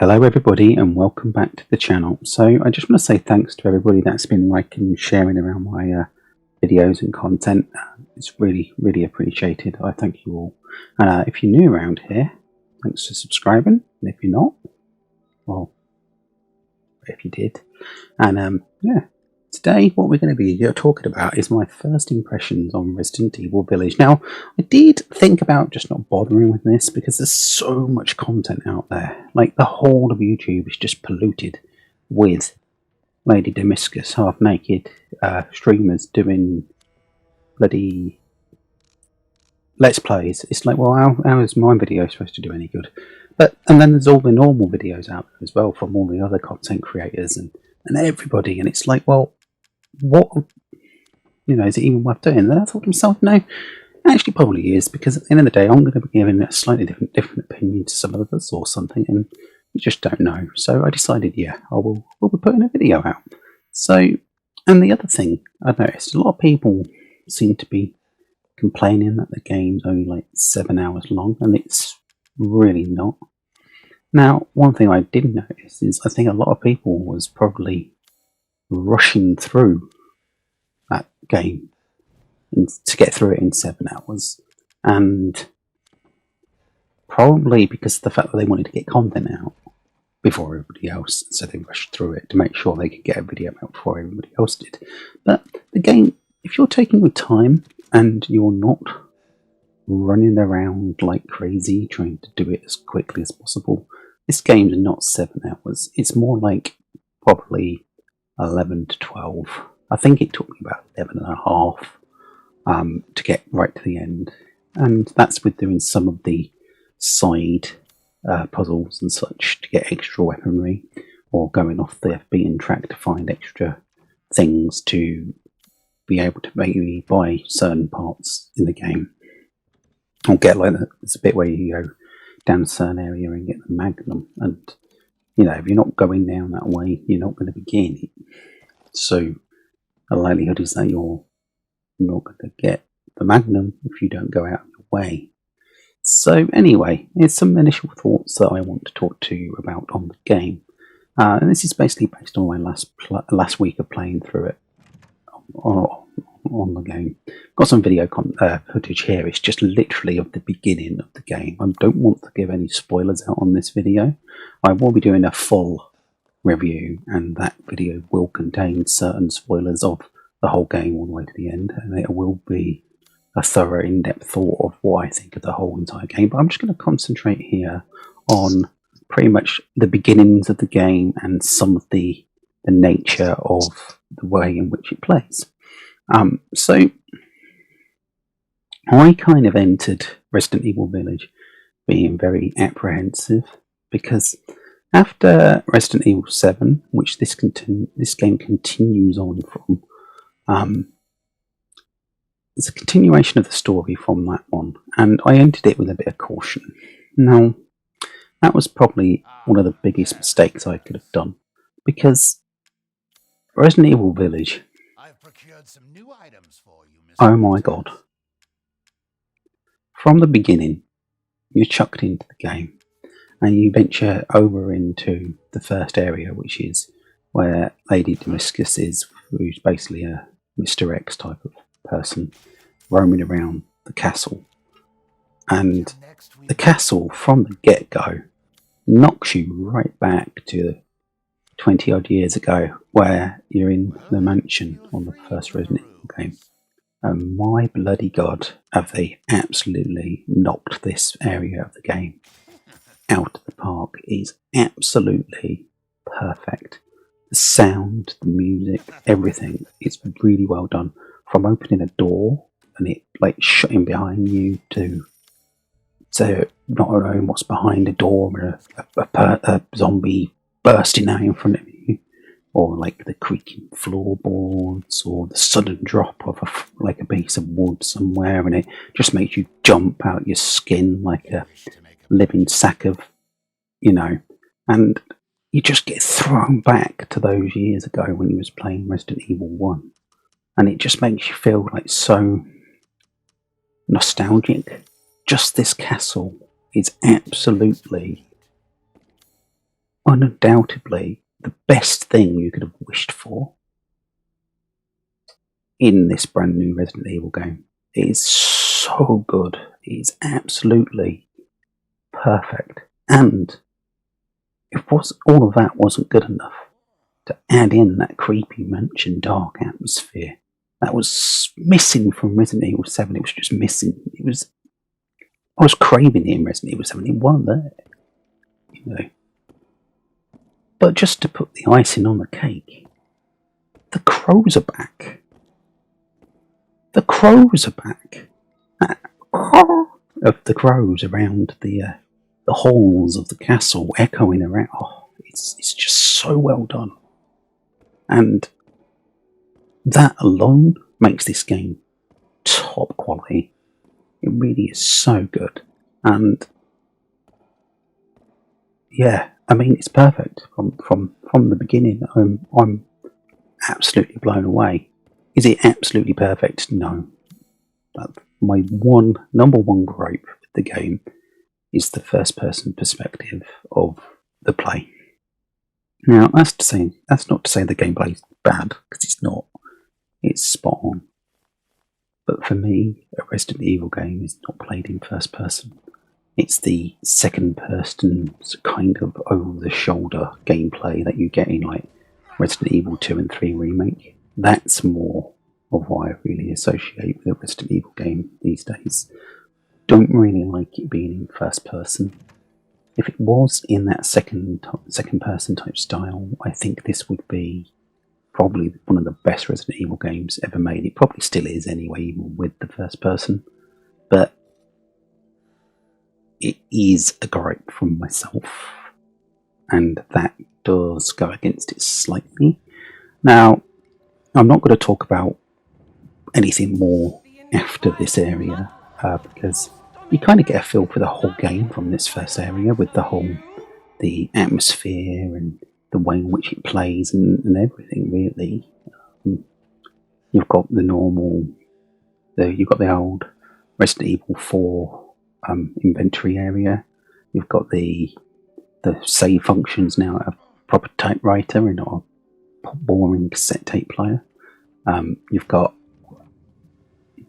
Hello everybody and welcome back to the channel. So I just want to say thanks to everybody that's been liking and sharing around my videos and content. It's really appreciated. I thank you all. And if you're new around here, thanks for subscribing. And if you're not, well, if you did. And yeah, today what we're going to be talking about is my first impressions on Resident Evil Village. Now, I did think about just not bothering with this because there's so much content out there. Like, the whole of YouTube is just polluted with Lady Damascus half-naked streamers doing bloody Let's Plays. It's like, well, how is my video supposed to do any good? And then there's all the normal videos out there as well from all the other content creators and everybody, and it's like, well, what, is it even worth doing? And then I thought to myself, no, actually probably is, because at the end of the day I'm going to be giving a slightly different opinion to some others or something, and you just don't know. So I decided, yeah, we'll be putting a video out. So, and the other thing I've noticed, a lot of people seem to be complaining that the game's only like 7 hours long, and it's really not. Now, one thing I did notice is I think a lot of people was probably rushing through that game to get through it in 7 hours, and probably because of the fact that they wanted to get content out before everybody else, so they rushed through it to make sure they could get a video out before everybody else did. But the game, if you're taking your time and you're not running around like crazy trying to do it as quickly as possible, this game's not 7 hours. It's more like probably 11 to 12. I think it took me about 11 and a half to get right to the end. And that's with doing some of the side puzzles and such to get extra weaponry, or going off the beaten track to find extra things to be able to maybe buy certain parts in the game. Or get like it's a bit where you go down a certain area and get the Magnum, and if you're not going down that way, you're not going to be getting it. So the likelihood is that you're not going to get the Magnum if you don't go out of your way. So anyway, here's some initial thoughts that I want to talk to you about on the game, and this is basically based on my last week of playing through it on the game. Got some video footage here. It's just literally of the beginning of the game. I don't want to give any spoilers out on this video. I will be doing a full review, and that video will contain certain spoilers of the whole game all the way to the end, and it will be a thorough in-depth thought of what I think of the whole entire game. But I'm just going to concentrate here on pretty much the beginnings of the game and some of the nature of the way in which it plays. So I kind of entered Resident Evil Village being very apprehensive, because after Resident Evil 7, which this game continues on from, it's a continuation of the story from that one, and I entered it with a bit of caution. Now, that was probably one of the biggest mistakes I could have done, because Resident Evil Village, some new items for you, Mr. Oh my god. From the beginning, you're chucked into the game and you venture over into the first area, which is where Lady Damascus is, who's basically a Mr. X type of person roaming around the castle. And the castle, from the get-go, knocks you right back to 20 odd years ago, where you're in the mansion on the first Resident Evil game. And my bloody god, have they absolutely knocked this area of the game out of the park. It is absolutely perfect. The sound, the music, everything is really well done. From opening a door and it like shutting behind you to not knowing what's behind a door, or a zombie bursting out in front of you, or like the creaking floorboards, or the sudden drop of a piece of wood somewhere, and it just makes you jump out your skin like a living sack of, and you just get thrown back to those years ago when you was playing Resident Evil 1, and it just makes you feel like so nostalgic. Just this castle is absolutely undoubtedly the best thing you could have wished for in this brand new Resident Evil game. It is so good. It is absolutely perfect. And if all of that wasn't good enough, to add in that creepy mansion dark atmosphere that was missing from Resident Evil 7, it was just missing. I was craving it in Resident Evil 7. It wasn't there, you know. But just to put the icing on the cake, the crows are back. The crows are back. Of the crows around the halls of the castle, echoing around. Oh, it's just so well done, and that alone makes this game top quality. It really is so good, and yeah, I mean it's perfect from the beginning. I'm absolutely blown away. Is it absolutely perfect? No. But my number one gripe with the game is the first person perspective of the play. Now that's not to say the gameplay is bad, because it's not. It's spot on. But for me, a Resident Evil game is not played in first person. It's the second person kind of over the shoulder gameplay that you get in like Resident Evil 2 and 3 Remake. That's more of what I really associate with a Resident Evil game these days. Don't really like it being in first person. If it was in that second person type style, I think this would be probably one of the best Resident Evil games ever made. It probably still is anyway, even with the first person. But it is a gripe from myself, and that does go against it slightly. Now, I'm not going to talk about anything more after this area, because you kind of get a feel for the whole game from this first area, with the atmosphere and the way in which it plays and everything, really. You've got the old Resident Evil 4 inventory area. You've got the save functions now at a proper typewriter and not a boring cassette tape player. You've got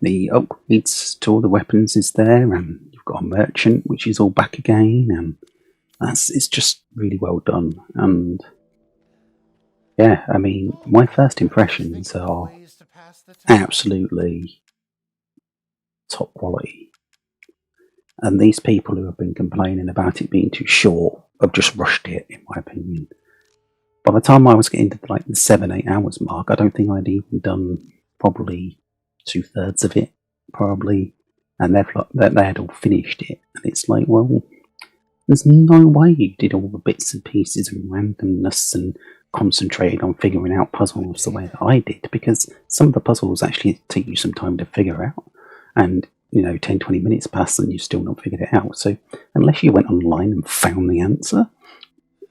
the upgrades to all the weapons is there, and you've got a merchant which is all back again, and it's just really well done. And yeah, I mean, my first impressions are absolutely top quality. And these people who have been complaining about it being too short have just rushed it, in my opinion. By the time I was getting to like the 7-8 hours mark, I don't think I'd even done probably 2/3 of it, probably, and they had all finished it. And it's like, well, there's no way you did all the bits and pieces and randomness and concentrated on figuring out puzzles the way that I did, because some of the puzzles actually take you some time to figure out, and 10-20 minutes pass and you've still not figured it out. So unless you went online and found the answer,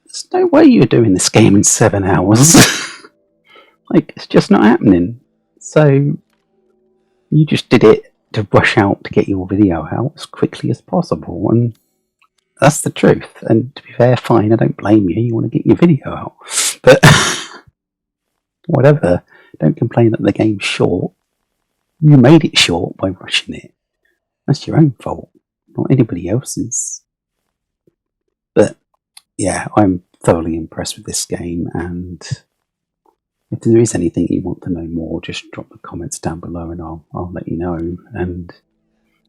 there's no way you're doing this game in 7 hours. Like, it's just not happening. So you just did it to rush out to get your video out as quickly as possible, and that's the truth. And to be fair, fine, I don't blame you. You want to get your video out, but whatever. Don't complain that the game's short. You made it short by rushing it. That's your own fault, not anybody else's. But yeah, I'm thoroughly impressed with this game, and if there is anything you want to know more, just drop the comments down below and I'll let you know. And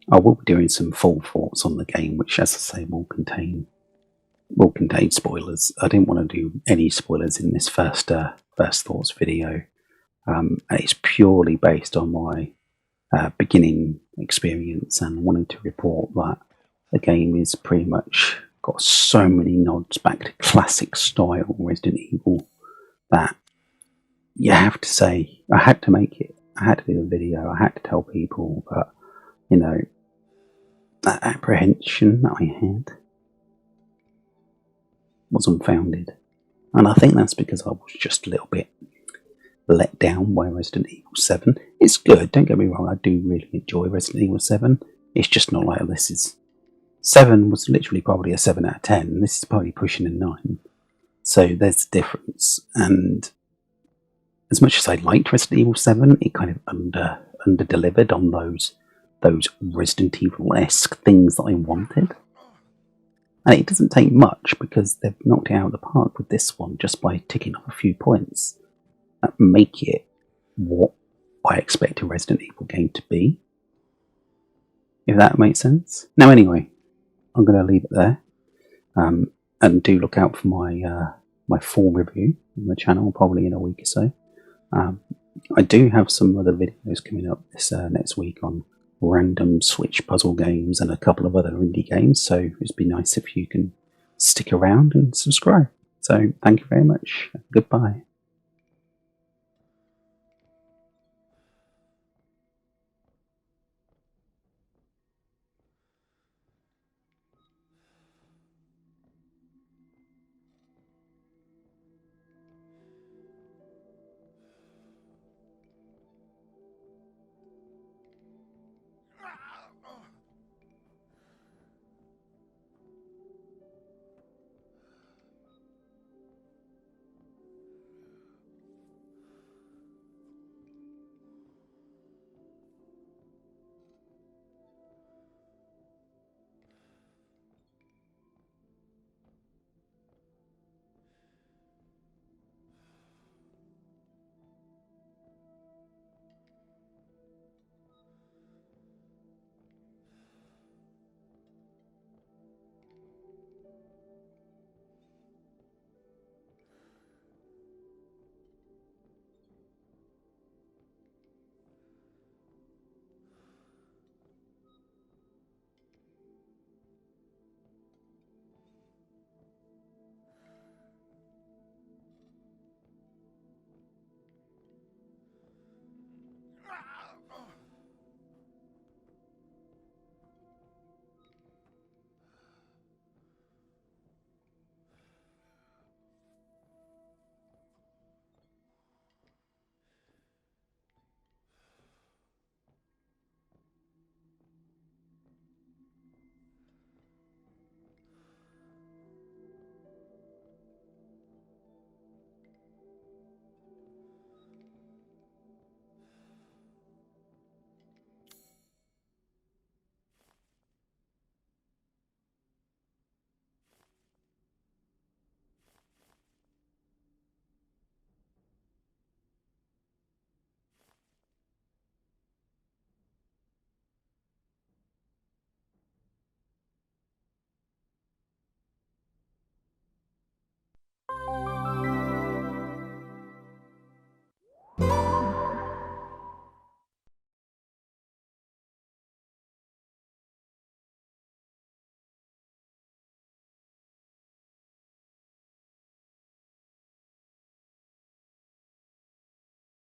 I will be doing some full thoughts on the game, which, as I say, will contain spoilers. I didn't want to do any spoilers in this first thoughts video. It's purely based on my beginning experience, and wanting to report that the game is pretty much got so many nods back to classic style Resident Evil that you have to say, I had to make it. I had to do a video. I had to tell people that, that apprehension that I had was unfounded. And I think that's because I was just a little bit let down by Resident Evil 7. It's good, don't get me wrong, I do really enjoy Resident Evil 7. It's just not like this is... 7 was literally probably a 7 out of 10, and this is probably pushing a 9. So there's a difference. And as much as I liked Resident Evil 7, it kind of under delivered on those Resident Evil-esque things that I wanted. And it doesn't take much because they've knocked it out of the park with this one just by ticking off a few points that make it what I expect a Resident Evil game to be. If that makes sense. Now anyway, I'm going to leave it there. And do look out for my full review on the channel probably in a week or so. I do have some other videos coming up this next week on random Switch puzzle games and a couple of other indie games, so it'd be nice if you can stick around and subscribe. So thank you very much. Goodbye.